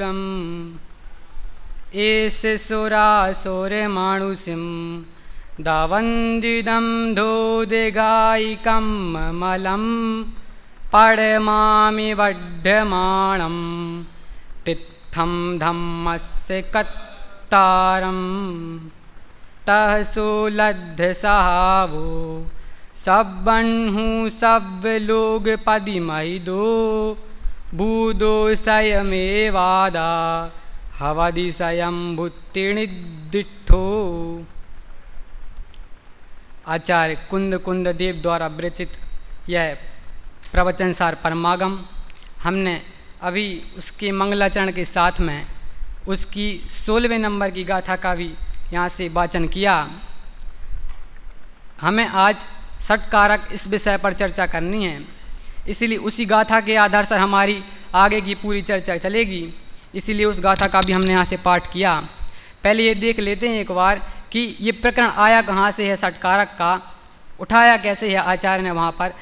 पूरम S सुरासुर मानुषिम दावंदिदम धोदिगायिकम मलम पड़मामि वड्ढमाणम तित्थम धम्मस्य कत्तारम तहसुलद्ध सहावो सब्बन्हु सब लोग पदिमहि दो बूदो स्वयमेवादा हवदि स्वयं भुत्तिनिदिठो। आचार्य कुंद देव द्वारा विरचित यह प्रवचन सार परमागम हमने अभी उसके मंगलाचरण के साथ में उसकी 16वें नंबर की गाथा का भी यहाँ से वाचन किया। हमें आज षटकारक इस विषय पर चर्चा करनी है, इसीलिए उसी गाथा के आधार पर हमारी आगे की पूरी चर्चा चलेगी। इसीलिए उस गाथा का भी हमने यहाँ से पाठ किया। पहले ये देख लेते हैं एक बार कि ये प्रकरण आया कहाँ से है, षटकारक का उठाया कैसे है आचार्य ने। वहाँ पर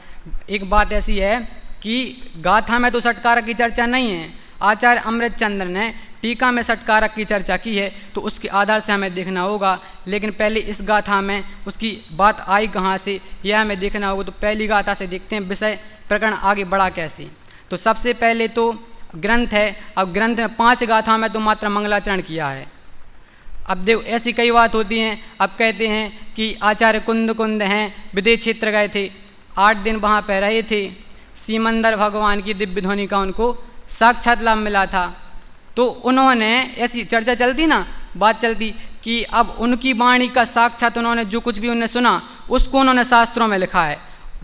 एक बात ऐसी है कि गाथा में तो षटकारक की चर्चा नहीं है, आचार्य अमृतचंद्र ने टीका में षटकारक की चर्चा की है, तो उसके आधार से हमें देखना होगा। लेकिन पहले इस गाथा में उसकी बात आई कहाँ से यह हमें देखना होगा। तो पहली गाथा से देखते हैं विषय प्रकरण आगे बढ़ा कैसे। तो सबसे पहले तो ग्रंथ है। अब ग्रंथ में 5 गाथा में तो मात्र मंगलाचरण किया है। अब देखो ऐसी कई बात होती हैं। अब कहते हैं कि आचार्य कुंद हैं, विदेश क्षेत्र गए थे, 8 दिन वहाँ पर रहे थे, सीमंदर भगवान की दिव्य ध्वनि का उनको साक्षात लाभ मिला था। तो उन्होंने ऐसी चर्चा चलती ना, बात चलती कि अब उनकी वाणी का साक्षात उन्होंने जो कुछ भी उन्हें सुना उसको उन्होंने शास्त्रों में लिखा है,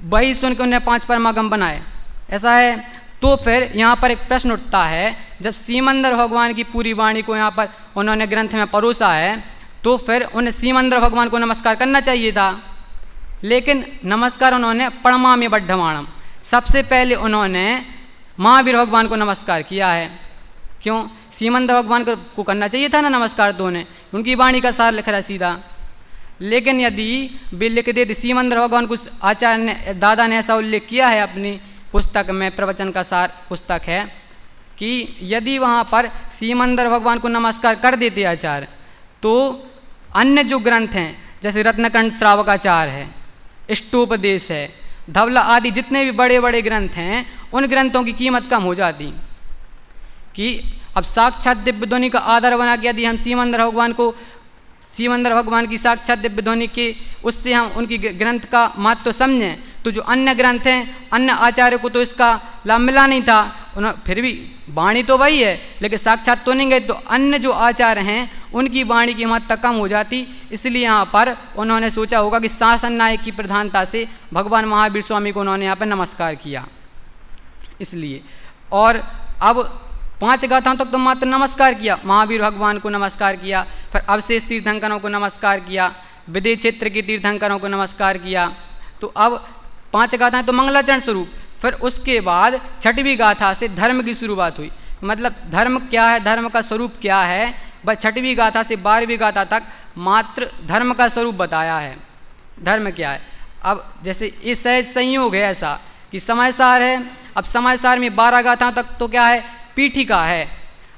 वही सुन के उन्हें 5 परमागम बनाए, ऐसा है। तो फिर यहाँ पर एक प्रश्न उठता है, जब सीमंदर भगवान की पूरी वाणी को यहाँ पर उन्होंने ग्रंथ में परोसा है, तो फिर उन्हें सीमंदर भगवान को नमस्कार करना चाहिए था। लेकिन नमस्कार उन्होंने पड़मामि वड्ढमाणम, सबसे पहले उन्होंने महावीर भगवान को नमस्कार किया है। क्यों? सीमंदर भगवान को करना चाहिए था ना नमस्कार, तो उन्हें उनकी वाणी का सार लिख रहा सीधा। लेकिन यदि वे लिख देते सीमंदर भगवान को, आचार्य ने दादा ने ऐसा उल्लेख किया है अपनी पुस्तक में, प्रवचन का सार पुस्तक है, कि यदि वहाँ पर सीमंदर भगवान को नमस्कार कर देते आचार्य, तो अन्य जो ग्रंथ हैं जैसे रत्नकंठ श्रावकाचार है, इष्टोपदेश है, धवला आदि जितने भी बड़े बड़े ग्रंथ हैं, उन ग्रंथों की कीमत कम हो जाती। कि अब साक्षात दिव्य ध्वनि का आधार बना के यदि हम सीमंदर भगवान की साक्षात दिव्य ध्वनि के उससे हम उनकी ग्रंथ का महत्व तो समझें, तो जो अन्य ग्रंथ हैं, अन्य आचार्य को तो इसका लाभ मिला नहीं था, फिर भी वाणी तो वही है लेकिन साक्षात तो नहीं गए, तो अन्य जो आचार्य हैं उनकी वाणी की महत्ता कम हो जाती। इसलिए यहाँ पर उन्होंने सोचा होगा कि शासन नायक की प्रधानता से भगवान महावीर स्वामी को उन्होंने यहाँ पर नमस्कार किया, इसलिए। और अब 5 गाथाओं तक तो मात्र नमस्कार किया, महावीर भगवान को नमस्कार किया, फिर अवशेष तीर्थंकरों को नमस्कार किया, विदेश क्षेत्र के तीर्थंकरों को नमस्कार किया। तो अब 5 गाथाएं तो मंगलाचरण स्वरूप, फिर उसके बाद 6वीं गाथा से धर्म की शुरुआत हुई। मतलब धर्म क्या है, धर्म का स्वरूप क्या है, बस 6वीं गाथा से 12वीं गाथा तक मात्र धर्म का स्वरूप बताया है। धर्म क्या है, अब जैसे ये सहज संयोग है ऐसा कि समाचार है। अब समाचार में 12 गाथाओं तक तो क्या है, पीठिका है।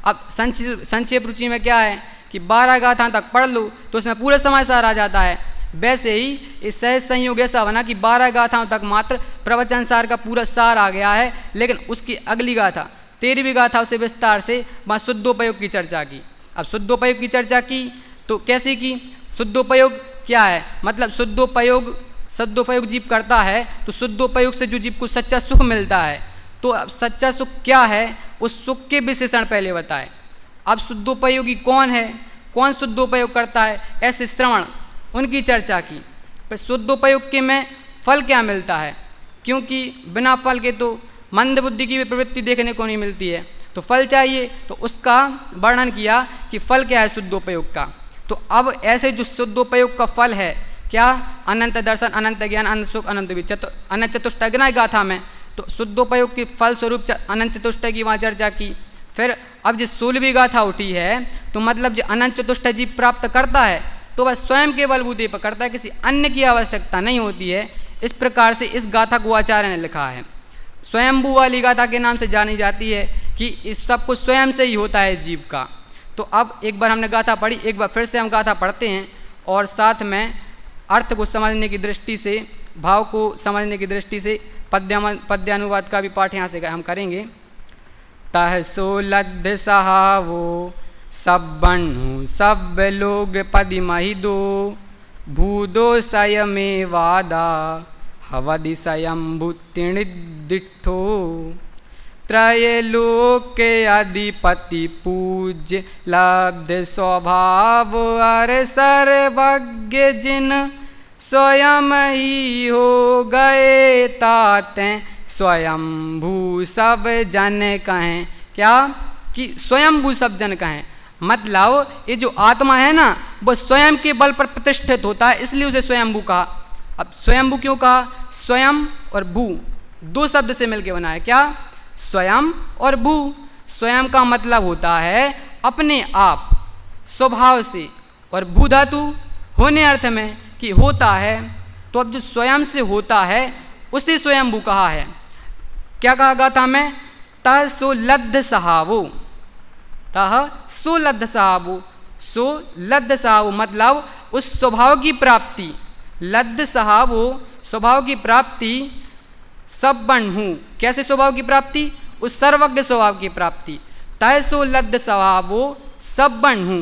अब संक्षेप रुचि में क्या है कि 12 गाथा तक पढ़ लो तो उसमें पूरा समाचार आ जाता है। वैसे ही इस सहज संयोग ऐसा बना कि 12 गाथाओं तक मात्र प्रवचन सार का पूरा सार आ गया है, लेकिन उसकी अगली गाथा 13वीं गाथा से विस्तार से वहाँ शुद्धोपयोग की चर्चा की। अब शुद्धोपयोग की चर्चा की तो कैसे की, शुद्धोपयोग क्या है, मतलब शुद्धोपयोग जीव करता है, तो शुद्धोपयोग से जो जीव को सच्चा सुख मिलता है, तो अब सच्चा सुख क्या है उस सुख के विशेषण पहले बताए। अब शुद्धोपयोगी कौन है, कौन शुद्धोपयोग करता है, ऐसे श्रवण उनकी चर्चा की। पर शुद्धोपयोग के में फल क्या मिलता है, क्योंकि बिना फल के तो मंद बुद्धि की भी प्रवृत्ति देखने को नहीं मिलती है, तो फल चाहिए, तो उसका वर्णन किया कि फल क्या है शुद्धोपयोग का। तो अब ऐसे जो शुद्धोपयोग का फल है क्या, अनंत दर्शन, अनंत ज्ञान, अनंत सुख, अनंत विचत, अनंत चतुष्टय गाथा में तो शुद्धोपयोग के फल स्वरूप अनंत चतुष्टय की वहाँ चर्चा की। फिर अब जिस 16वीं गाथा उठी है, तो मतलब जो अनंत चतुष्टय जीव प्राप्त करता है तो वह स्वयं के बलबूते पर करता है, किसी अन्य की आवश्यकता नहीं होती है। इस प्रकार से इस गाथा को आचार्य ने लिखा है। स्वयंभू वाली गाथा के नाम से जानी जाती है। कि इस सब कुछ स्वयं से ही होता है जीव का। तो अब एक बार हमने गाथा पढ़ी, एक बार फिर से हम गाथा पढ़ते हैं और साथ में अर्थ को समझने की दृष्टि से, भाव को समझने की दृष्टि से पद्यानुवाद का भी पाठ यहाँ से हम करेंगे। तह सो लद्ध सहावो सब बन्हु सब लोग पदि महि दो, भूदो सयमे वादा हवदि स्वयंभू तिणिदिठो, त्रय लोक अधिपति पूज्य लब्ध स्वभाव अर सर्वज्ञ जिन, स्वयं ही हो गए ताते स्वयंभू सब जन कहें। क्या कि स्वयंभू सब जन कहें, मतलब ये जो आत्मा है ना वो स्वयं के बल पर प्रतिष्ठित होता है, इसलिए उसे स्वयंभू कहा। अब स्वयंभू क्यों कहा? स्वयं और भू दो शब्द से मिलकर बना है। क्या? स्वयं और भू। स्वयं का मतलब होता है अपने आप, स्वभाव से, और भू धातु होने अर्थ में कि होता है। तो अब जो स्वयं से होता है उसे स्वयंभू कहा है। क्या कहा गाथा में? तह सो लद्ध सहावो, तह सो लद्ध सहावो, सो लद्ध सहावो मतलब उस स्वभाव की प्राप्ति, लद्ध सहावो स्वभाव की प्राप्ति, सब बन्हु कैसे स्वभाव की प्राप्ति? उस सर्वज्ञ स्वभाव की प्राप्ति। तह सो लद्ध सहावो सब बन्हु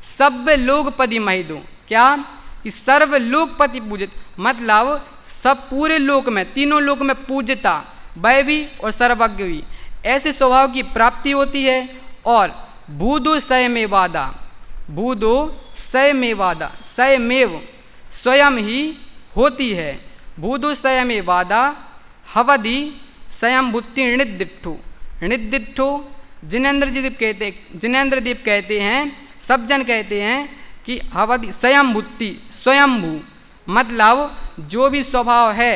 सब लोग पदि महि दो। क्या? कि सर्व लोकपति पूजित, मतलब सब पूरे लोक में, तीनों लोक में पूज्यता, वह भी और सर्वज्ञ भी, ऐसे स्वभाव की प्राप्ति होती है। और भूदो स्वयमेव वादा, भूदो स्वयमेव वादा, स्वयमेव स्वयं ही होती है। भूदो स्वयमेव वादा हवदि स्वयंभू तिणिदिठो, णिदिठो जिनेन्द्र दीप कहते हैं, सब जन कहते हैं कि हवदि स्वयंभूति, स्वयंभू मतलब जो भी स्वभाव है,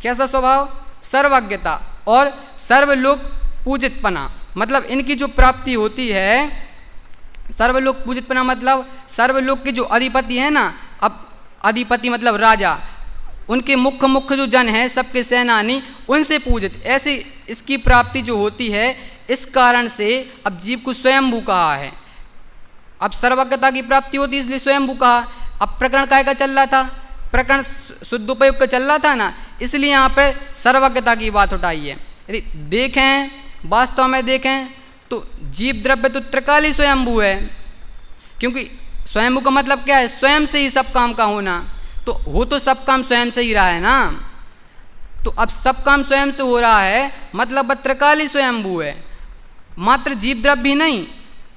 कैसा स्वभाव? सर्वज्ञता और सर्वलोक पूजितपना, मतलब इनकी जो प्राप्ति होती है। सर्वलोक पूजितपना मतलब सर्वलोक के जो अधिपति है ना, अब अधिपति मतलब राजा, उनके मुख्य जो जन हैं, सबके सेनानी, उनसे पूजित, ऐसे इसकी प्राप्ति जो होती है। इस कारण से अब जीव को स्वयंभू कहा है। अब सर्वज्ञता की प्राप्ति होती है इसलिए स्वयंभू कहा। अब प्रकरण काय का चल रहा था? प्रकरण शुद्धोपयोग का चल रहा था ना, इसलिए यहाँ पर सर्वज्ञता की बात उठाई है। यदि देखें, वास्तव में देखें तो जीव द्रव्य तो त्रिकाली स्वयंभू है, क्योंकि स्वयंभू का मतलब क्या है? स्वयं से ही सब काम का होना। तो हो तो सब काम स्वयं से ही रहा है ना, तो अब सब काम स्वयं से हो रहा है, मतलब त्रिकाली स्वयंभू है। मात्र जीव द्रव्य ही नहीं,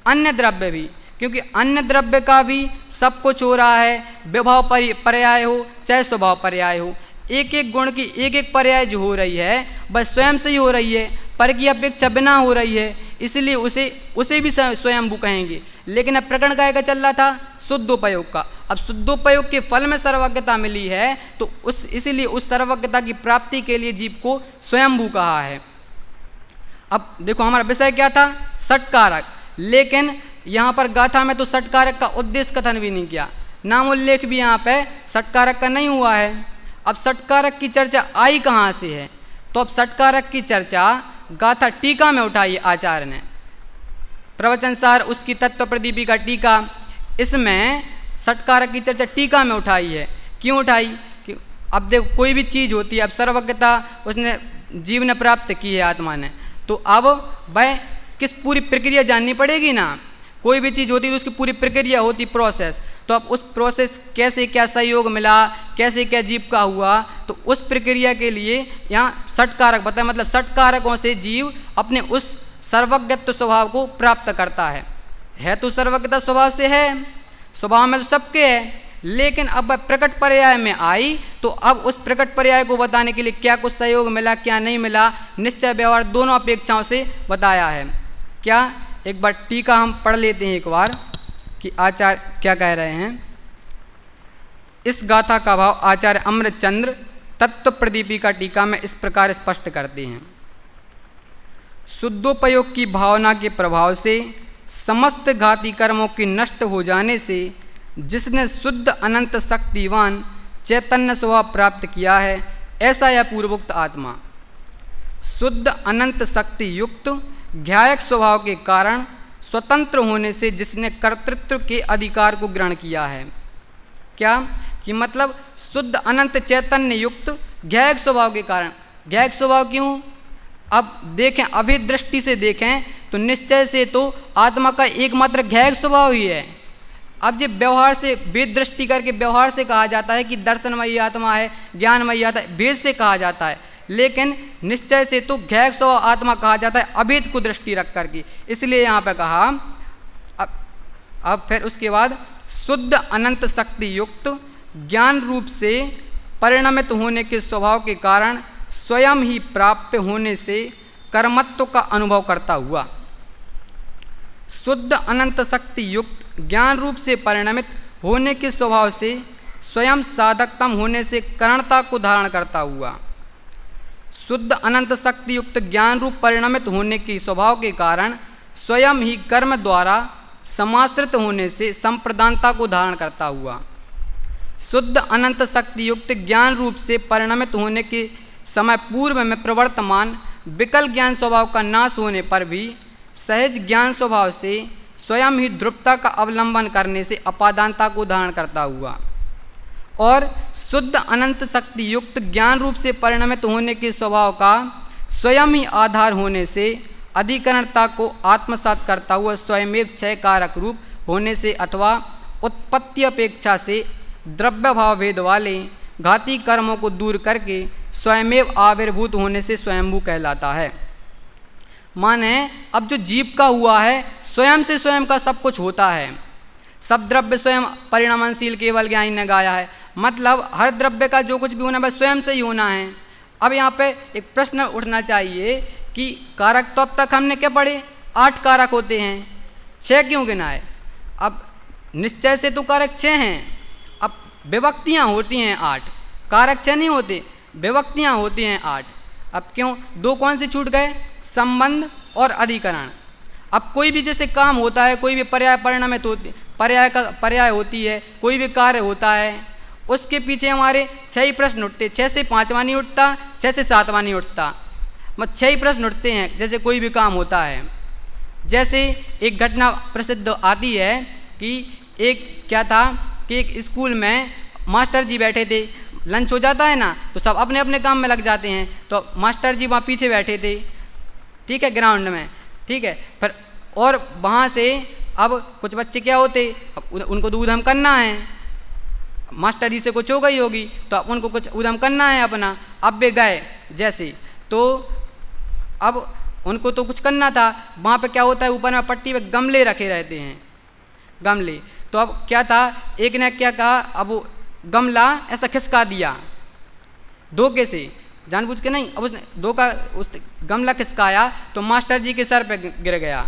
अन्य द्रव्य भी, क्योंकि अन्य द्रव्य का भी सब कुछ हो रहा है। विभाव पर्याय हो चाहे स्वभाव पर्याय हो, एक एक गुण की एक एक पर्याय जो हो रही है बस स्वयं से ही हो रही है, पर की अपेक्षा बिना हो रही है, इसलिए उसे भी स्वयंभू कहेंगे। लेकिन अब प्रकरण काय का चल रहा था? शुद्धोपयोग का। अब शुद्धोपयोग के फल में सर्वज्ञता मिली है, तो इसीलिए उस सर्वज्ञता की प्राप्ति के लिए जीव को स्वयंभू कहा है। अब देखो हमारा विषय क्या था? षटकारक। लेकिन यहाँ पर गाथा में तो षटकारक का उद्देश्य कथन भी नहीं किया, नाम उल्लेख भी यहाँ पे षटकारक का नहीं हुआ है। अब षटकारक की चर्चा आई कहाँ से है? तो अब षटकारक की चर्चा गाथा टीका में उठाई आचार्य ने, प्रवचन सार उसकी तत्व प्रदीपी का टीका, इसमें षटकारक की चर्चा टीका में उठाई है। क्यों उठाई? कि अब देखो कोई भी चीज़ होती है, अब सर्वज्ञता उसने जीव ने प्राप्त की है आत्मा ने, तो अब वह किस पूरी प्रक्रिया जाननी पड़ेगी ना। कोई भी चीज़ होती है तो उसकी पूरी प्रक्रिया होती, प्रोसेस। तो अब उस प्रोसेस कैसे क्या सहयोग मिला, कैसे क्या जीव का हुआ, तो उस प्रक्रिया के लिए यहाँ षटकारक बताया, मतलब षटकारकों से जीव अपने उस सर्वज्ञत्व स्वभाव को प्राप्त करता है तो सर्वज्ञता स्वभाव से है, स्वभाव में तो सबके है, लेकिन अब प्रकट पर्याय में आई तो अब उस प्रकट पर्याय को बताने के लिए क्या कुछ सहयोग मिला क्या नहीं मिला, निश्चय व्यवहार दोनों अपेक्षाओं से बताया है। क्या एक बार टीका हम पढ़ लेते हैं एक बार कि आचार्य क्या कह रहे हैं। इस गाथा का भाव आचार्य अमृतचंद्र तत्व प्रदीपी का टीका में इस प्रकार स्पष्ट करते हैं। शुद्धोपयोग की भावना के प्रभाव से समस्त घाती कर्मों के नष्ट हो जाने से जिसने शुद्ध अनंत शक्तिवान चैतन्य स्वभाव प्राप्त किया है, ऐसा यह पूर्वोक्त आत्मा शुद्ध अनंत शक्ति युक्त ज्ञायक स्वभाव के कारण स्वतंत्र होने से जिसने कर्तृत्व के अधिकार को ग्रहण किया है। क्या कि मतलब शुद्ध अनंत चैतन्य युक्त ज्ञायक स्वभाव के कारण। ज्ञायक स्वभाव क्यों? अब देखें, अभेद दृष्टि से देखें तो निश्चय से तो आत्मा का एकमात्र ज्ञायक स्वभाव ही है। अब जब व्यवहार से वेद दृष्टि करके व्यवहार से कहा जाता है कि दर्शनमयी आत्मा है, ज्ञानमयी आत्मा है, वेद से कहा जाता है, लेकिन निश्चय से तो ज्ञायक स्वभाव आत्मा कहा जाता है अभेद को दृष्टि रख करके। इसलिए यहाँ पे कहा। अब फिर उसके बाद शुद्ध अनंत शक्ति युक्त ज्ञान रूप से परिणमित होने के स्वभाव के कारण स्वयं ही प्राप्य होने से कर्मत्व का अनुभव करता हुआ। शुद्ध अनंत शक्ति युक्त ज्ञान रूप से परिणमित होने के स्वभाव से स्वयं साधकतम होने से करणता को धारण करता हुआ। शुद्ध अनंत शक्ति युक्त ज्ञान रूप परिणमित होने के स्वभाव के कारण स्वयं ही कर्म द्वारा समाश्रित होने से संप्रदानता को धारण करता हुआ। शुद्ध अनंत शक्ति युक्त ज्ञान रूप से परिणमित होने के समय पूर्व में प्रवर्तमान विकल ज्ञान स्वभाव का नाश होने पर भी सहज ज्ञान स्वभाव से स्वयं ही ध्रुवता का अवलंबन करने से अपादानता को धारण करता हुआ। और शुद्ध अनंत शक्ति युक्त ज्ञान रूप से परिणमित होने के स्वभाव का स्वयं ही आधार होने से अधिकरणता को आत्मसात करता हुआ स्वयमेव क्षय कारक रूप होने से अथवा उत्पत्ति अपेक्षा से द्रव्य भाव भेद वाले घाती कर्मों को दूर करके स्वयमेव आविर्भूत होने से स्वयंभू कहलाता है। माने अब जो जीव का हुआ है स्वयं से स्वयं का सब कुछ होता है। सब द्रव्य स्वयं परिणामशील केवल ज्ञानी ने गाया है। मतलब हर द्रव्य का जो कुछ भी होना है बस स्वयं से ही होना है। अब यहाँ पे एक प्रश्न उठना चाहिए कि कारक तो अब तक हमने क्या पढ़े? 8 कारक होते हैं, 6 क्यों गिनाए? अब निश्चय से तो कारक 6 हैं, अब विभक्तियाँ होती हैं 8, कारक 6 नहीं होते, विभक्तियाँ होती हैं 8। अब क्यों 2 कौन से छूट गए? संबंध और अधिकरण। अब कोई भी जैसे काम होता है, कोई भी पर्याय परिणामित होती, पर्याय होती है, कोई भी कार्य होता है, उसके पीछे हमारे 6 ही प्रश्न उठते। 6 से 5वां नहीं उठता, 6 से 7वां नहीं उठता, मतलब 6 ही प्रश्न उठते हैं जैसे कोई भी काम होता है। जैसे एक घटना प्रसिद्ध आती है कि एक क्या था कि एक स्कूल में मास्टर जी बैठे थे, लंच हो जाता है ना तो सब अपने अपने काम में लग जाते हैं, तो मास्टर जी वहाँ पीछे बैठे थे, ठीक है, ग्राउंड में, ठीक है। फिर और वहाँ से अब कुछ बच्चे क्या होते, अब उनको तो उधम करना है, मास्टर जी से कुछ हो गई होगी तो अब उनको कुछ उधम करना है अपना। अब वे गए जैसे, तो अब उनको तो कुछ करना था। वहाँ पे क्या होता है, ऊपर में पट्टी पे गमले रखे रहते हैं, गमले। तो अब क्या था, एक ने क्या कहा, अब वो गमला ऐसा खिसका दिया धोखे से, जानबूझ के नहीं। अब उसने धोखा उस गमला खिसकाया तो मास्टर जी के सर पे गिर गया।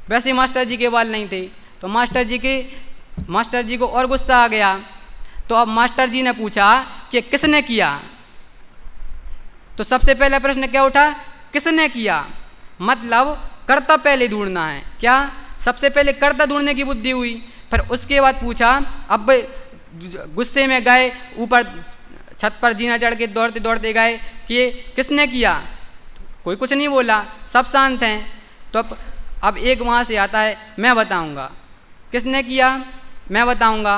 वैसे मास्टर जी के बाल नहीं थे तो मास्टर जी को और गुस्सा आ गया। तो अब मास्टर जी ने पूछा कि किसने किया, तो सबसे पहले प्रश्न क्या उठा, किसने किया। मतलब कर्ता पहले ढूंढना है, क्या सबसे पहले कर्ता ढूंढने की बुद्धि हुई। फिर उसके बाद पूछा, अब गुस्से में गए ऊपर छत पर जीना चढ़ के दौड़ते दौड़ते गए कि किसने किया, कोई कुछ नहीं बोला, सब शांत हैं। तो अब एक वहाँ से आता है, मैं बताऊँगा किसने किया, मैं बताऊँगा।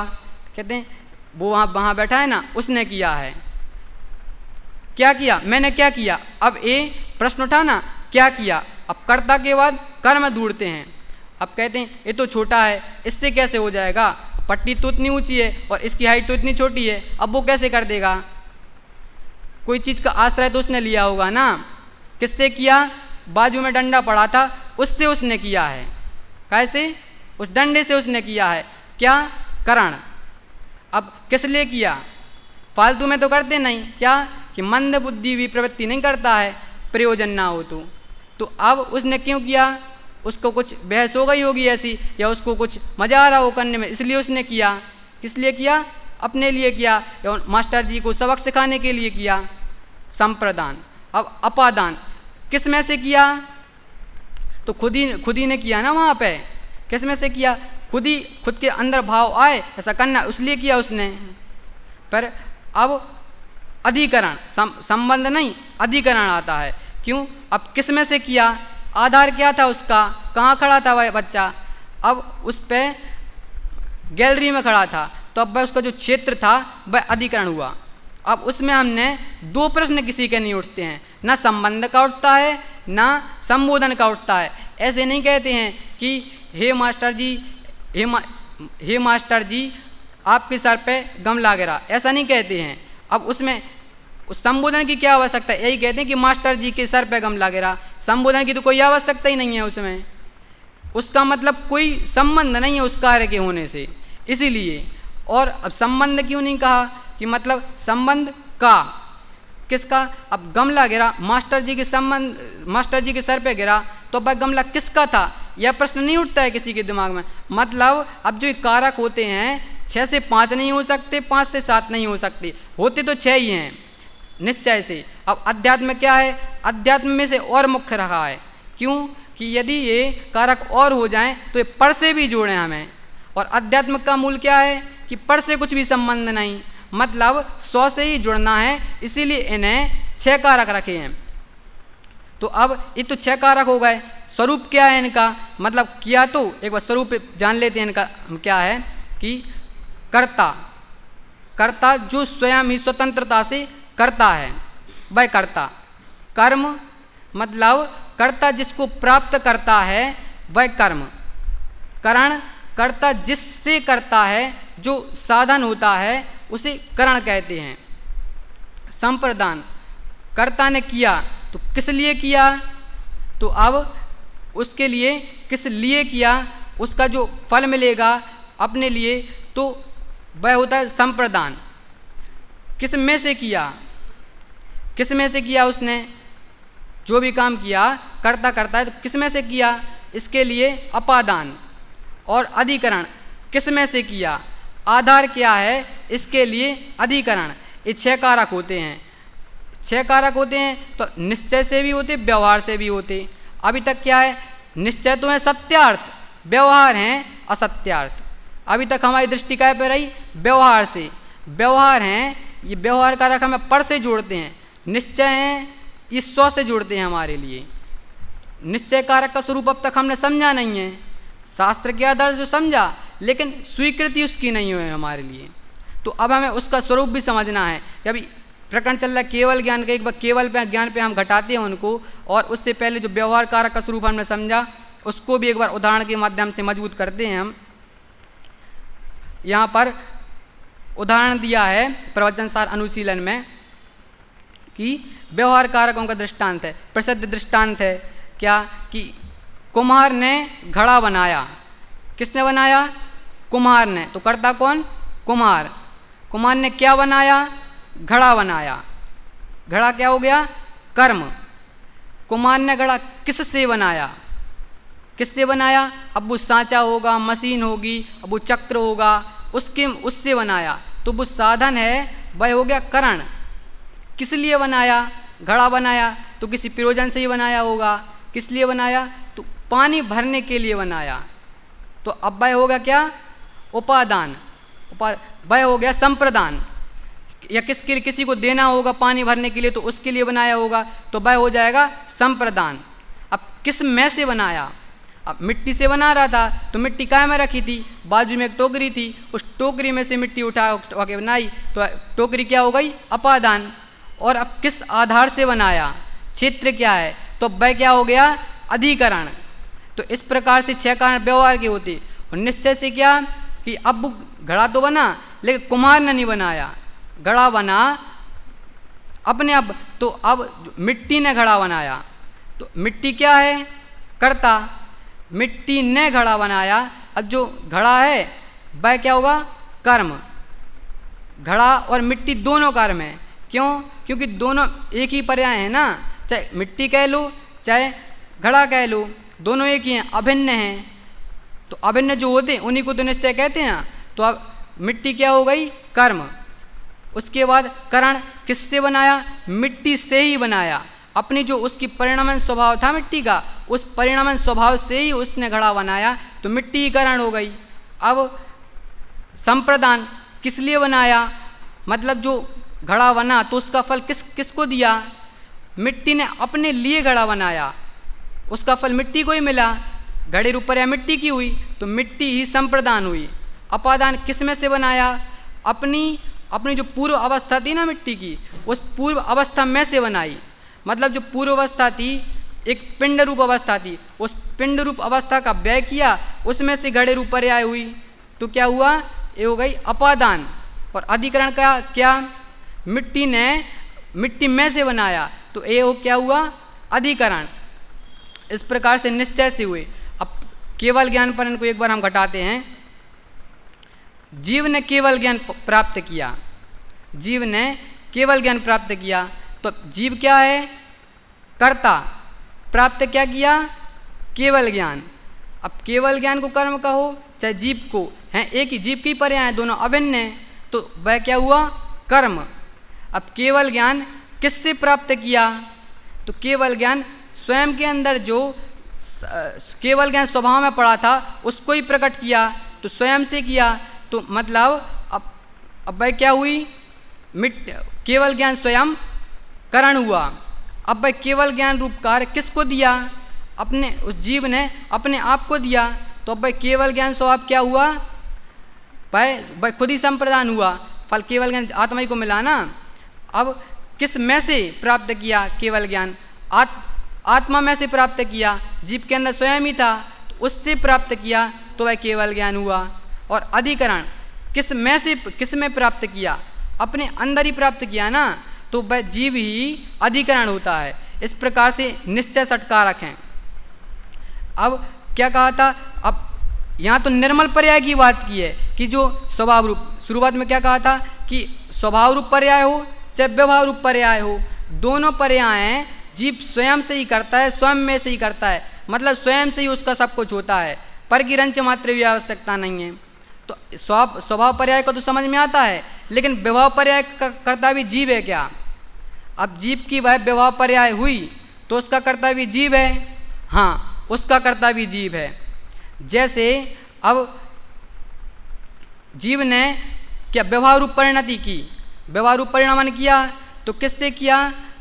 कहते हैं वो वहाँ बैठा है ना, उसने किया है। क्या किया, मैंने क्या किया। अब ये प्रश्न उठा ना, क्या किया। अब कर्ता के बाद कर्म ढूंढते हैं। अब कहते हैं ये तो छोटा है, इससे कैसे हो जाएगा, पट्टी तो इतनी ऊंची है और इसकी हाइट तो इतनी छोटी है, अब वो कैसे कर देगा। कोई चीज़ का आश्रय तो उसने लिया होगा ना। किससे किया, बाजू में डंडा पड़ा था उससे उसने किया है। कैसे, उस डंडे से उसने किया है। क्या, करण। अब किस लिए किया, फालतू में तो करते नहीं, क्या कि मंद बुद्धि भी प्रवृत्ति नहीं करता है, प्रयोजन ना हो तो अब उसने क्यों किया, उसको कुछ बहस हो गई होगी ऐसी, या उसको कुछ मज़ा आ रहा हो करने में, इसलिए उसने किया। किस लिए किया, अपने लिए किया, या मास्टर जी को सबक सिखाने के लिए किया। संप्रदान। अब अपादान किस में से किया, तो खुद ही ने किया ना। वहाँ पे किस में से किया, खुद के अंदर भाव आए ऐसा करना, उसलिए किया उसने। पर अब अधिकरण, संबंध नहीं, अधिकरण आता है। क्यों, अब किस में से किया, आधार क्या था उसका, कहाँ खड़ा था वह बच्चा, अब उस पर गैलरी में खड़ा था, तो अब वह उसका जो क्षेत्र था वह अधिकरण हुआ। अब उसमें हमने दो प्रश्न किसी के नहीं उठते हैं, ना संबंध का उठता है ना संबोधन का उठता है। ऐसे नहीं कहते हैं कि हे मास्टर जी, हे मास्टर जी आपके सर पे गमला गिरा, ऐसा नहीं कहते हैं। अब उसमें उस संबोधन की क्या आवश्यकता है, यही कहते हैं कि मास्टर जी के सर पे गमला गिरा, संबोधन की तो कोई आवश्यकता ही नहीं है उसमें, उसका मतलब कोई संबंध नहीं है उस कार्य के होने से, इसीलिए। और अब संबंध क्यों नहीं कहा कि मतलब संबंध का, किसका, अब गमला गिरा मास्टर जी के संबंध, मास्टर जी के सर पे गिरा, तो वह गमला किसका था, यह प्रश्न नहीं उठता है किसी के दिमाग में। मतलब अब जो कारक होते हैं 6 से 5 नहीं हो सकते, 5 से 7 नहीं हो सकते, होते तो 6 ही हैं निश्चय से। अब अध्यात्म क्या है, अध्यात्म में से और मुख्य रहा है, क्यों कि यदि ये कारक और हो जाएं तो ये पर से भी जोड़ें हमें, और अध्यात्म का मूल क्या है कि पर से कुछ भी संबंध नहीं, मतलब 100 से ही जुड़ना है, इसीलिए इन्हें 6 कारक रखे हैं। तो अब ये तो 6 कारक हो गए, स्वरूप क्या है इनका, मतलब किया, तो एक बार स्वरूप जान लेते हैं इनका क्या है कि कर्ता, कर्ता जो स्वयं ही स्वतंत्रता से करता है वह कर्ता, कर्म मतलब कर्ता जिसको प्राप्त करता है वह कर्म, करण कर्ता जिससे करता है, जो साधन होता है उसे करण कहते हैं। संप्रदान कर्ता ने किया तो किस लिए किया, तो अब उसके लिए किस लिए किया, उसका जो फल मिलेगा अपने लिए, तो वह होता है संप्रदान। किस में से किया, किस में से किया, उसने जो भी काम किया करता करता है तो किस में से किया, इसके लिए अपादान। और अधिकरण किस में से किया, आधार क्या है, इसके लिए अधिकरण। ये 6 कारक होते हैं, 6 कारक होते हैं, तो निश्चय से भी होते, व्यवहार से भी होते। अभी तक क्या है, निश्चय तो है सत्यार्थ, व्यवहार हैं असत्यार्थ। अभी तक हमारी दृष्टि काय पर रही, व्यवहार से, व्यवहार हैं ये व्यवहार कारक हमें पर से जोड़ते हैं, निश्चय हैं ये 100 से जोड़ते हैं हमारे लिए। निश्चय कारक का स्वरूप अब तक हमने समझा नहीं है, शास्त्र के आधार से समझा लेकिन स्वीकृति उसकी नहीं हुई हमारे लिए, तो अब हमें उसका स्वरूप भी समझना है। अभी प्रकरण चल रहा है केवल ज्ञान का, एक बार केवल ज्ञान पे हम घटाते हैं उनको, और उससे पहले जो व्यवहार कारक का स्वरूप हमने समझा उसको भी एक बार उदाहरण के माध्यम से मजबूत करते हैं हम। यहाँ पर उदाहरण दिया है प्रवचन सार अनुशीलन में कि व्यवहार कारकों का दृष्टांत है, प्रसिद्ध दृष्टांत है क्या कि कुम्हार ने घड़ा बनाया, किसने बनाया, कुम्हार ने, तो करता कौन, कुम्हार। कुम्हार ने क्या बनाया, घड़ा बनाया, घड़ा क्या हो गया, कर्म। कुम्हार ने घड़ा किससे बनाया, किससे बनाया, अब वो सांचा होगा, मशीन होगी, अब वो चक्र होगा, उससे बनाया, तो वो साधन है वह हो गया करण। किस लिए बनाया, घड़ा बनाया तो किसी प्रयोजन से ही बनाया होगा, किस लिए बनाया, तो पानी भरने के लिए बनाया, तो अब वह होगा क्या, उपादान, वह हो गया संप्रदान। या किसके लिए, किसी को देना होगा पानी भरने के लिए तो उसके लिए बनाया होगा, तो वह हो जाएगा संप्रदान। अब किस में से बनाया, अब मिट्टी से बना रहा था तो मिट्टी काय में रखी थी, बाजू में एक टोकरी थी, उस टोकरी में से मिट्टी उठा के बनाई, तो टोकरी क्या हो गई, अपादान। और अब किस आधार से बनाया, क्षेत्र क्या है, तो वह क्या हो गया, अधिकरण। तो इस प्रकार से 6 कारण व्यवहार के होते। और निश्चय से क्या कि अब घड़ा तो बना लेकिन कुम्हार ने नहीं बनाया, घड़ा बना अपने अब, तो अब मिट्टी ने घड़ा बनाया, तो मिट्टी क्या है, कर्ता, मिट्टी ने घड़ा बनाया। अब जो घड़ा है वह क्या होगा, कर्म। घड़ा और मिट्टी दोनों कर्म है, क्यों, क्योंकि दोनों एक ही पर्याय हैं ना, चाहे मिट्टी कह लो चाहे घड़ा कह लो, दोनों एक ही हैं, अभिन्न हैं। तो अभिन्न जो होते हैं उन्हीं को तो निश्चय कहते हैं ना। तो अब मिट्टी क्या हो गई, कर्म। उसके बाद करण, किससे बनाया, मिट्टी से ही बनाया, अपनी जो उसकी परिणामन स्वभाव था मिट्टी का, उस परिणामन स्वभाव से ही उसने घड़ा बनाया, तो मिट्टी ही करण हो गई। अब संप्रदान, किस लिए बनाया, मतलब जो घड़ा बना तो उसका फल किसको दिया, मिट्टी ने अपने लिए घड़ा बनाया, उसका फल मिट्टी को ही मिला, घड़े रूप पर्याय मिट्टी की हुई, तो मिट्टी ही संप्रदान हुई। अपादान किस में से बनाया? अपनी जो पूर्व अवस्था थी ना मिट्टी की, उस पूर्व अवस्था में से बनाई। मतलब जो पूर्व अवस्था थी एक पिंड रूप अवस्था थी, उस पिंड रूप अवस्था का व्यय किया, उसमें से घड़े रूप पर्याय हुई, तो क्या हुआ? ये हो गई अपादान। और अधिकरण का क्या? मिट्टी ने मिट्टी में से बनाया, तो ये हो क्या हुआ? अधिकरण। इस प्रकार से निश्चय से हुए। अब केवल ज्ञान पर इनको एक बार हम घटाते हैं। जीव ने केवल ज्ञान प्राप्त किया, जीव ने केवल ज्ञान प्राप्त किया, तो जीव क्या है? कर्ता। प्राप्त क्या किया? केवल ज्ञान। अब केवल ज्ञान को कर्म कहो चाहे जीव को, हैं एक ही जीव की पर्याय हैं, दोनों अभिन्न हैं, तो वह क्या हुआ? कर्म। अब केवल ज्ञान किससे प्राप्त किया? तो केवल ज्ञान स्वयं के अंदर जो केवल ज्ञान स्वभाव में पड़ा था उसको ही प्रकट किया, तो स्वयं से किया। तो मतलब अब वह क्या हुई? केवल ज्ञान स्वयं करण हुआ। अब वह केवल ज्ञान रूप कार्य किसको दिया? अपने उस जीव ने अपने आप को दिया। तो अब वह केवल ज्ञान स्वभाव क्या हुआ? वह खुद ही संप्रदान हुआ, फल केवल ज्ञान आत्मा ही को मिला ना। अब किस में से प्राप्त किया? केवल ज्ञान आत्मा में से प्राप्त किया, जीव के अंदर स्वयं ही था, तो उससे प्राप्त किया, तो वह केवल ज्ञान हुआ। और अधिकरण किस में प्राप्त किया? अपने अंदर ही प्राप्त किया ना, तो वह जीव ही अधिकरण होता है। इस प्रकार से निश्चय षटकारक हैं। अब क्या कहा था? अब यहाँ तो निर्मल पर्याय की बात की है कि जो स्वभाव रूप, शुरुआत में क्या कहा था कि स्वभाव रूप पर्याय हो चाहे व्यवहार रूप पर्याय हो, दोनों पर्याय जीव स्वयं से ही करता है, स्वयं में से ही करता है, मतलब स्वयं से ही उसका सब कुछ होता है, पर की रंच मात्र भी आवश्यकता नहीं है। तो स्वभाव पर्याय को तो समझ में आता है, लेकिन व्यवहार पर्याय का कर्ता भी जीव है क्या? अब जीव की वह व्यवहार पर्याय हुई तो उसका कर्ता भी जीव है। हाँ, उसका कर्ता भी जीव है। जैसे अब जीव ने क्या व्यवहार रूप परिणति की, व्यवहार रूप परिणामन किया, तो किससे किया?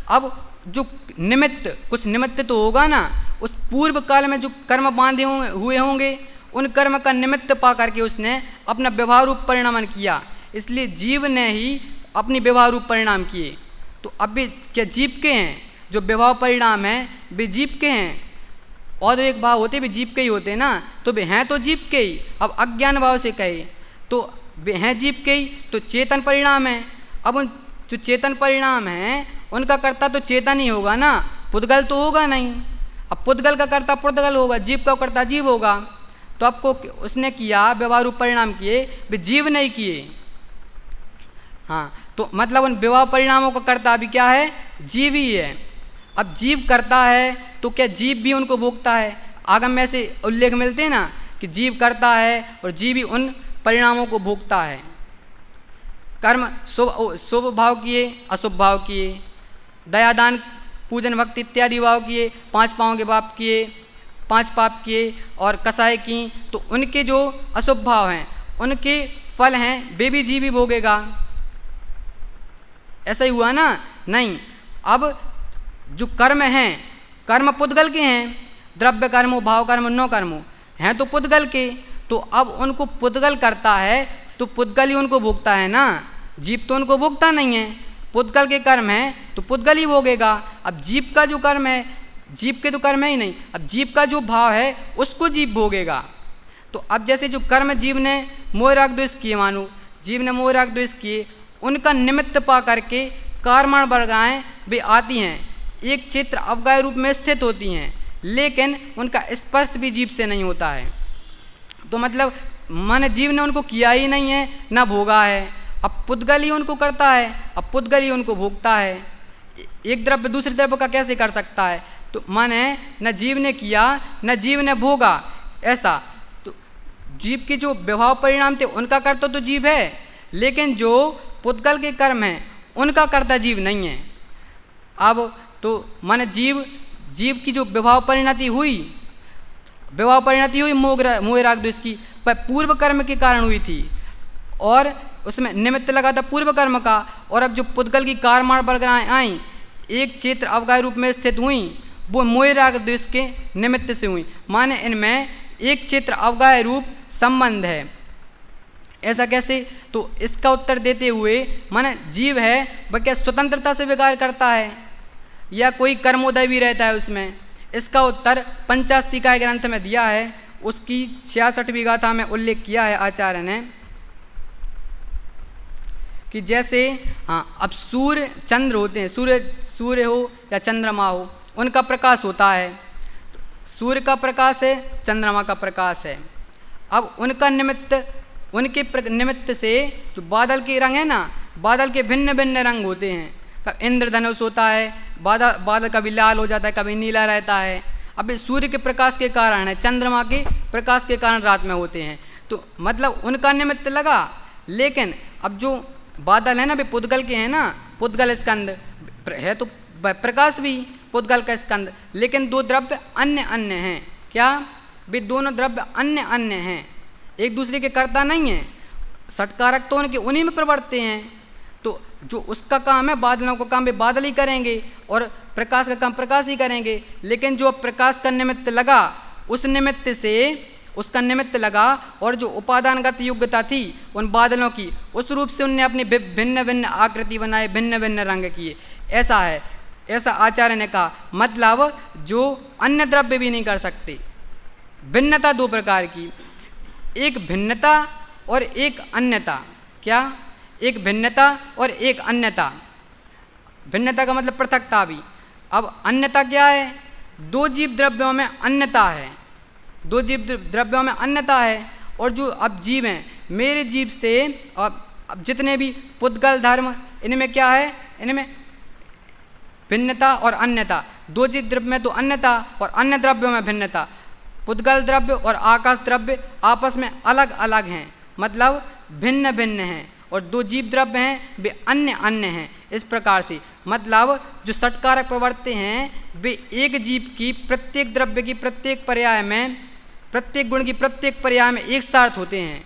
अब जो निमित्त, कुछ निमित्त तो होगा ना, उस पूर्व काल में जो कर्म बांधे हुए होंगे, उन कर्म का निमित्त पा करके उसने अपना व्यवहार रूप परिणामन किया। इसलिए जीव ने ही अपनी व्यवहार रूप परिणाम किए। तो अब भी क्या जीव के हैं? जो व्यवहार परिणाम हैं वे जीव के हैं। और एक भाव होते भी जीव के ही होते ना, तो वे हैं तो जीव के ही। अब अज्ञान भाव से कहे तो वे हैं जीव के ही, तो चेतन परिणाम है। अब उन जो चेतन परिणाम हैं उनका कर्ता तो चेतन ही होगा ना, पुद्गल तो होगा नहीं। अब पुद्गल का कर्ता पुद्गल होगा, जीव का कर्ता जीव होगा। तो आपको उसने किया व्यवहार रूप परिणाम किए, वे जीव नहीं किए। हाँ, तो मतलब उन व्यवहार परिणामों का कर्ता भी क्या है? जीव ही है। अब जीव करता है तो क्या जीव भी उनको भोगता है? आगम में से उल्लेख मिलते हैं ना कि जीव करता है और जीव ही उन परिणामों को भोगता है। कर्म शुभ भाव किए, अशुभ भाव किए, दयादान पूजन भक्ति इत्यादि भाव किए, 5 पाँव के पाप किए, 5 पाप किए और कसाई की, तो उनके जो अशुभ भाव हैं उनके फल हैं वे भी जीव ही भोगेगा। ऐसा ही हुआ ना? नहीं। अब जो कर्म हैं, कर्म पुद्गल के हैं, द्रव्य कर्मो भाव कर्म नो कर्मो हैं तो पुद्गल के, तो अब उनको पुद्गल करता है तो पुद्गल ही उनको भोगता है ना, जीव तो उनको भोगता नहीं है। पुद्गल के कर्म हैं तो पुद्गल ही भोगेगा। अब जीव का जो कर्म है, जीव के तो कर्म है ही नहीं, अब जीव का जो भाव है उसको जीव भोगेगा। तो अब जैसे जो कर्म जीव ने मोह राग द्वेष किए, मानो जीव ने मोह राग द्वेष किए, उनका निमित्त पा करके कार्मण वर्गाएँ वे आती हैं, एक क्षेत्र अवगाय रूप में स्थित होती हैं, लेकिन उनका स्पर्श भी जीव से नहीं होता है। तो मतलब माने जीव ने उनको किया ही नहीं है, ना भोगा है। अब पुद्गल ही उनको करता है, अब पुद्गल ही उनको भोगता है। एक द्रव्य दूसरे द्रव्य का कैसे कर सकता है? तो माने न जीव ने किया न जीव ने भोगा, ऐसा। तो जीव के जो व्यवहार परिणाम थे उनका कर्ता तो जीव है, लेकिन जो पुद्गल के कर्म हैं उनका कर्ता जीव नहीं है। अब तो माने जीव की जो विभाव परिणति हुई मोह राग द्वेष की, पर पूर्व कर्म के कारण हुई थी और उसमें निमित्त लगा था पूर्व कर्म का। और अब जो पुद्गल की कारमाण वर्गाएँ आई, एक क्षेत्र अवगाय रूप में स्थित हुई, वो मोह राग द्वेष के निमित्त से हुई, माने इनमें एक क्षेत्र अवगाह्य रूप संबंध है। ऐसा कैसे? तो इसका उत्तर देते हुए माने जीव है वह क्या स्वतंत्रता से विकार करता है या कोई कर्मोदय भी रहता है उसमें? इसका उत्तर पंचास्तिकाय ग्रंथ में दिया है, उसकी 66वीं गाथा में उल्लेख किया है आचार्य ने कि जैसे अब सूर्य चंद्र होते हैं, सूर्य हो या चंद्रमा हो, उनका प्रकाश होता है। सूर्य का प्रकाश है, चंद्रमा का प्रकाश है। अब उनका उनके निमित्त से जो बादल के रंग है ना, बादल के भिन्न भिन्न रंग होते हैं। कभी इंद्रधनुष होता है, बादल कभी लाल हो जाता है, कभी नीला रहता है। अब सूर्य के प्रकाश के कारण है, चंद्रमा के प्रकाश के कारण रात में होते हैं। तो मतलब उनका निमित्त लगा, लेकिन अब जो बादल है ना वे पुद्गल के हैं ना, पुद्गल स्कंद है तो प्रकाश भी पुद्गल का स्कंद, लेकिन दो द्रव्य अन्य अन्य हैं। क्या? वे दोनों द्रव्य अन्य अन्य हैं, एक दूसरे के कर्ता नहीं हैं। षटकारक तो उनके उन्हीं में प्रवर्तते हैं। तो जो उसका काम है, बादलों का काम वे बादल ही करेंगे और प्रकाश का काम प्रकाश ही करेंगे। लेकिन जो प्रकाश का निमित्त लगा, उस निमित्त से उसका निमित्त लगा और जो उपादानगत योग्यता थी उन बादलों की, उस रूप से उनने अपनी भिन्न भिन्न आकृति बनाए, भिन्न भिन्न रंग किए। ऐसा है, ऐसा आचार्य ने कहा। मतलब जो अन्य द्रव्य भी नहीं कर सकते। भिन्नता दो प्रकार की, एक भिन्नता और एक अन्यता। क्या? एक भिन्नता और एक अन्यता। भिन्नता का मतलब पृथकता भी। अब अन्यता क्या है? दो जीव द्रव्यों में अन्यता है, दो जीव द्रव्यों में अन्यता है। और जो अब जीव हैं, मेरे जीव से अब जितने भी पुद्गल धर्म, इनमें क्या है? इनमें भिन्नता और अन्यता। दो जीव द्रव्य में तो अन्यता और अन्य द्रव्यों में भिन्नता। पुद्गल द्रव्य और आकाश द्रव्य आपस में अलग अलग हैं, मतलब भिन्न भिन्न हैं। और दो जीव द्रव्य हैं वे अन्य अन्य हैं। इस प्रकार से मतलब जो षटकारक प्रवर्तते हैं वे एक जीव की प्रत्येक द्रव्य की प्रत्येक पर्याय में, प्रत्येक गुण की प्रत्येक पर्याय में एक साथ होते हैं।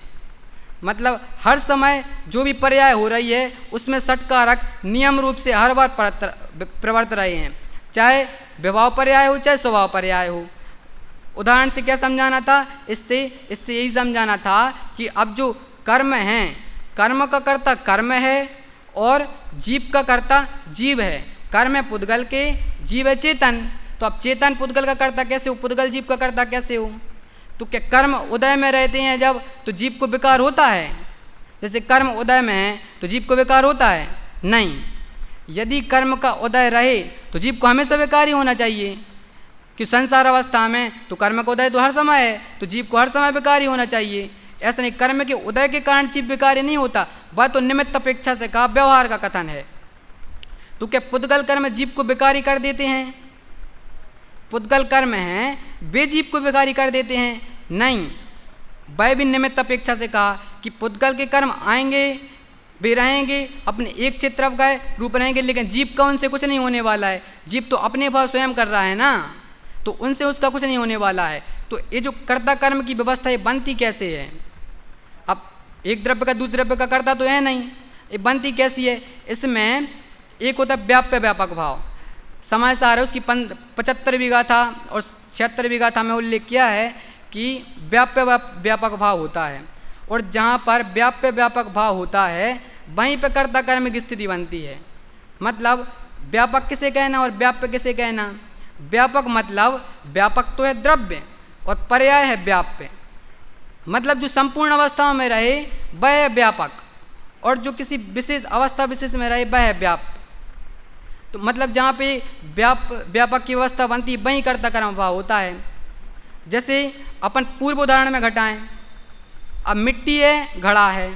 मतलब हर समय जो भी पर्याय हो रही है उसमें षटकारक नियम रूप से हर बार प्रवर्त रहे हैं, चाहे विभाव पर्याय हो चाहे स्वभाव पर्याय हो। उदाहरण से क्या समझाना था? इससे यही समझाना था कि अब जो कर्म हैं, कर्म का कर्ता कर्म है और जीव का कर्ता जीव है। कर्म है पुद्गल के, जीव है चेतन। तो अब चेतन पुद्गल का कर्ता कैसे हो, पुद्गल जीव का कर्ता कैसे हो? तो क्या कर्म उदय में रहते हैं जब, तो जीव को विकार होता है? जैसे कर्म उदय में है तो जीव को विकार होता है? नहीं। यदि कर्म का उदय रहे तो जीव को हमेशा विकार ही होना चाहिए, कि संसार अवस्था में तो कर्म का उदय तो हर समय है, तो जीव को हर समय विकार ही होना चाहिए। ऐसा नहीं, कर्म के उदय के कारण जीव विकारी नहीं होता, वह तो निमित्त अपेक्षा से कहा, व्यवहार का कथन है। तो क्या पुद्गल कर्म जीव को विकारी कर देते हैं? पुद्गल कर्म हैं वे जीव को विकारी कर देते हैं? नहीं। वह भी निमित्त अपेक्षा से कहा कि पुद्गल के कर्म आएंगे, वे रहेंगे, अपने एक क्षेत्र अवगाह्य रूप रहेंगे, लेकिन जीव का उनसे कुछ नहीं होने वाला है। जीव तो अपने भाव स्वयं कर रहा है ना, तो उनसे उसका कुछ नहीं होने वाला है। तो ये जो कर्ता कर्म की व्यवस्था ये बनती कैसे है? अब एक द्रव्य का दूसरे द्रव्य का कर्ता तो है नहीं, ये बनती कैसी है? इसमें एक होता है व्याप्य व्यापक भाव। समय सार है उसकी 75वीं गाथा और 76वीं गाथा में उल्लेख किया है कि व्याप्य व्यापक भाव होता है, और जहाँ पर व्याप्य व्यापक भाव होता है वहीं पर कर्ता कर्म की स्थिति बनती है। मतलब व्यापक किसे कहना और व्याप्य किसे कहना? व्यापक मतलब व्यापक तो है द्रव्य और पर्याय है व्याप्य। मतलब जो संपूर्ण अवस्थाओं में रहे वह है व्यापक, और जो किसी विशेष अवस्था विशेष में रहे वह है व्याप्य। तो मतलब जहाँ पे व्यापक की अवस्था बनती है वहीं कर्ता कर्म भाव होता है। जैसे अपन पूर्व उदाहरण में घटाएं, अब मिट्टी है, घड़ा है।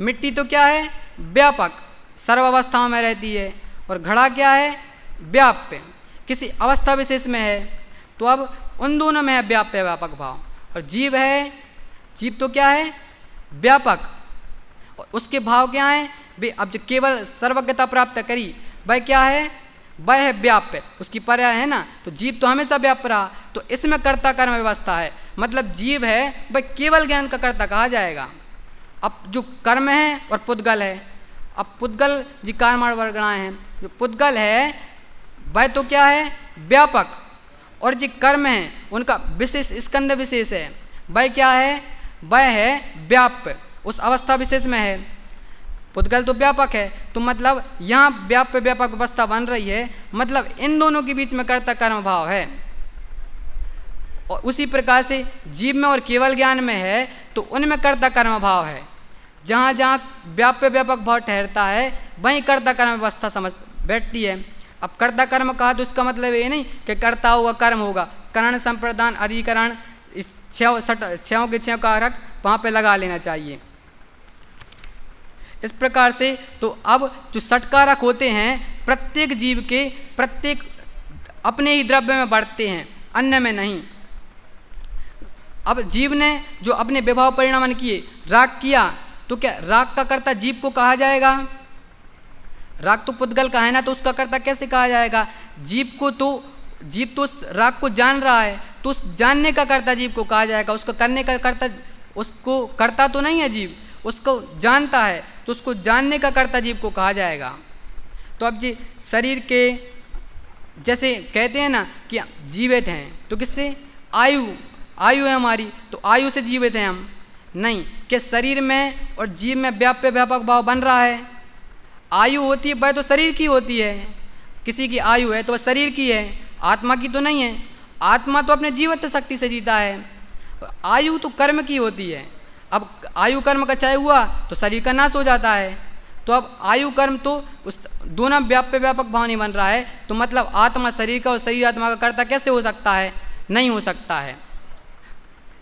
मिट्टी तो क्या है? व्यापक, सर्व अवस्थाओं में रहती है, और घड़ा क्या है? व्याप्य, किसी अवस्था विशेष में है। तो अब उन दोनों में है व्याप्य व्यापक भाव। और जीव है, जीव तो क्या है? व्यापक, और उसके भाव क्या हैं? वे अब जो केवल सर्वज्ञता प्राप्त करी वह क्या है? वह है व्याप्य, उसकी पर्याय है ना। तो जीव तो हमेशा व्याप्य रहा, तो इसमें कर्ता कर्म व्यवस्था है। मतलब जीव है वह केवल ज्ञान का कर्ता कहा जाएगा। अब जो कर्म है और पुद्गल है, अब पुद्गल जी कारमाण वर्गणाएँ हैं, जो पुद्गल है वह तो क्या है? व्यापक, और जो कर्म है उनका विशेष स्कंद विशेष है, वह क्या है? वह है व्याप्य, उस अवस्था विशेष में है। पुद्गल तो व्यापक है, तो मतलब यहाँ व्याप्य व्यापक अवस्था बन रही है, मतलब इन दोनों के बीच में कर्ता कर्म भाव है। और उसी प्रकार से जीव में और केवल ज्ञान में है तो उनमें कर्ता कर्म भाव है। जहाँ जहाँ व्याप्य व्यापक भाव ठहरता है वहीं कर्ता कर्म व्यवस्था समझ बैठती है। अब कर्ता कर्म कहा तो इसका मतलब ये नहीं कि कर्ता होगा कर्म होगा, करण संप्रदान अधिकरण इस छयों के छयों कारक वहाँ पे लगा लेना चाहिए। इस प्रकार से तो अब जो षटकारक होते हैं प्रत्येक जीव के प्रत्येक अपने ही द्रव्य में बढ़ते हैं, अन्य में नहीं। अब जीव ने जो अपने विभाव परिणामन किए, राग किया, तो क्या राग का कर्ता जीव को कहा जाएगा? राग तो पुद्गल का है ना, तो उसका कर्ता कैसे कहा जाएगा? जीव तो उस राग को जान रहा है, तो उस जानने का कर्ता जीव को कहा जाएगा। उसको करने का कर्ता, उसको करता तो नहीं है जीव, उसको जानता है, तो उसको जानने का कर्ता जीव को कहा जाएगा। तो अब जी शरीर के जैसे कहते हैं ना कि जीवित हैं, तो किससे? आयु है हमारी, तो आयु से जीवित हैं हम। नहीं, कि शरीर में और जीव में व्याप्य व्यापक भाव बन रहा है। आयु होती है वह तो शरीर की होती है, किसी की आयु है तो वह शरीर की है, आत्मा की तो नहीं है। आत्मा तो अपने जीवत्व शक्ति से जीता है, आयु तो कर्म की होती है। अब आयु कर्म का क्षय हुआ तो शरीर का नाश हो जाता है। तो अब आयु कर्म तो उस दोनों व्याप्य व्यापक भाव नहीं बन रहा है, तो मतलब आत्मा शरीर का और शरीर आत्मा का कर्ता कैसे हो सकता है? नहीं हो सकता है।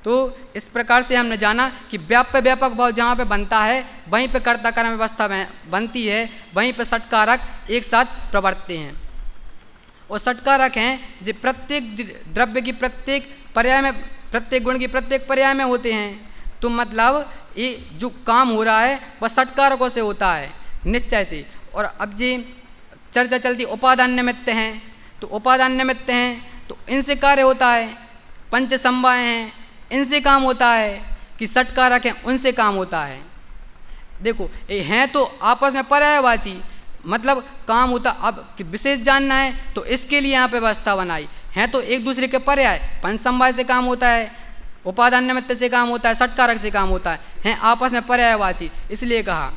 तो इस प्रकार से हमने जाना कि व्याप्य व्यापक भाव जहाँ पे बनता है वहीं पे कर्ता कर्म व्यवस्था बनती है, वहीं पे षटकारक एक साथ प्रवर्तते हैं। और षटकारक हैं जो प्रत्येक द्रव्य की प्रत्येक पर्याय में, प्रत्येक गुण की प्रत्येक पर्याय में होते हैं। तो मतलब ये जो काम हो रहा है वह षटकारकों से होता है निश्चय से। और अब जी चर्चा चलती उपादान निमित्त हैं, तो उपादान निमित्त हैं तो इनसे कार्य होता है। पंच संवाय हैं, इनसे काम होता है। कि षटकारक हैं, उनसे काम होता है। देखो ये हैं तो आपस में पर्यायवाची, मतलब काम होता। अब विशेष जानना है तो इसके लिए यहाँ पे व्यवस्था बनाई। हैं तो एक दूसरे के पर्याय, पंच संवाय से काम होता है, उपादान निमित्त से काम होता है, षटकारक से काम होता है, हैं आपस में पर्यायवाची, इसलिए कहा।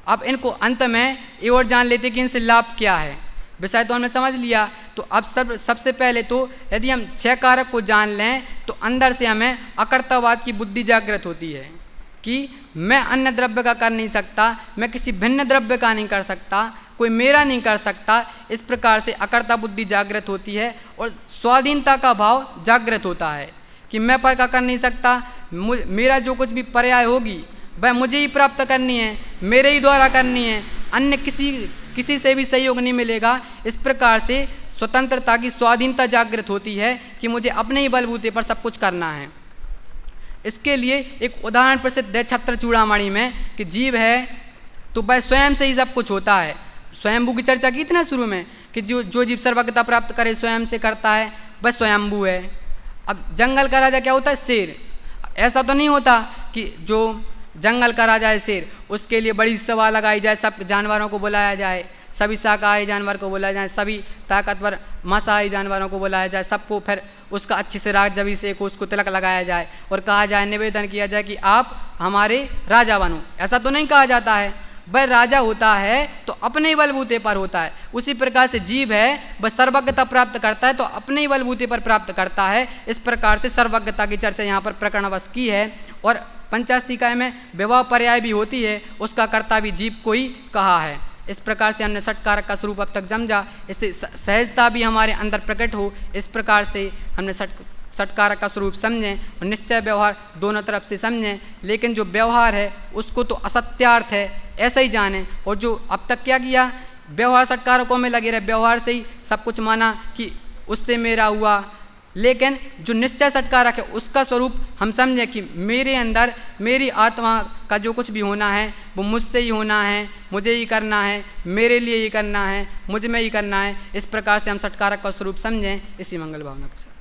अब इनको अंत में ये और जान लेते कि इनसे लाभ क्या है। विषय तो हमने समझ लिया। तो अब सबसे पहले तो यदि हम छह कारक को जान लें तो अंदर से हमें अकर्तावाद की बुद्धि जागृत होती है कि मैं अन्य द्रव्य का कर नहीं सकता, मैं किसी भिन्न द्रव्य का नहीं कर सकता, कोई मेरा नहीं कर सकता। इस प्रकार से अकर्ता बुद्धि जागृत होती है और स्वाधीनता का भाव जागृत होता है कि मैं पर का कर नहीं सकता, मेरा जो कुछ भी पर्याय होगी वह मुझे ही प्राप्त करनी है, मेरे ही द्वारा करनी है, अन्य किसी से भी सहयोग नहीं मिलेगा। इस प्रकार से स्वतंत्रता की स्वाधीनता जागृत होती है कि मुझे अपने ही बलबूते पर सब कुछ करना है। इसके लिए एक उदाहरण प्रसिद्ध है छत्र चूड़ामणि में कि जीव है तो वह स्वयं से ही सब कुछ होता है। स्वयंभू की चर्चा की थी ना शुरू में कि जो जीव सर्वज्ञता प्राप्त करे स्वयं से करता है वह स्वयंभू है। अब जंगल का राजा क्या होता है? शेर। ऐसा तो नहीं होता कि जो जंगल का राजा है शेर, उसके लिए बड़ी सभा लगाई जाए, सब जानवरों को बुलाया जाए, सभी शाकाहारी जानवर को बुलाया जाए, सभी ताकतवर मांसाहारी जानवरों को बुलाया जाए, सबको फिर उसका अच्छे से राग जबी से उसको तिलक लगाया जाए और कहा जाए, निवेदन किया जाए कि आप हमारे राजा बनो। ऐसा तो नहीं कहा जाता है। वह राजा होता है तो अपने ही बलबूते पर होता है। उसी प्रकार से जीव है वह सर्वज्ञता प्राप्त करता है तो अपने ही बलबूते पर प्राप्त करता है। इस प्रकार से सर्वज्ञता की चर्चा यहाँ पर प्रकरणवश की है। और पंचास्तिकाय में विवाह पर्याय भी होती है, उसका कर्ता भी जीव को ही कहा है। इस प्रकार से हमने षटकारक का स्वरूप अब तक समझा, इससे सहजता भी हमारे अंदर प्रकट हो, इस प्रकार से हमने षटकारक का स्वरूप समझें और निश्चय व्यवहार दोनों तरफ से समझें। लेकिन जो व्यवहार है उसको तो असत्यार्थ है ऐसा ही जाने। और जो अब तक क्या किया, व्यवहार षटकारकों में लगे रहे, व्यवहार से ही सब कुछ माना कि उससे मेरा हुआ। लेकिन जो निश्चय षटकारक है उसका स्वरूप हम समझें कि मेरे अंदर मेरी आत्मा का जो कुछ भी होना है वो मुझसे ही होना है, मुझे ही करना है, मेरे लिए ही करना है, मुझ में ही करना है। इस प्रकार से हम षटकारक का स्वरूप समझें। इसी मंगल भावना के साथ।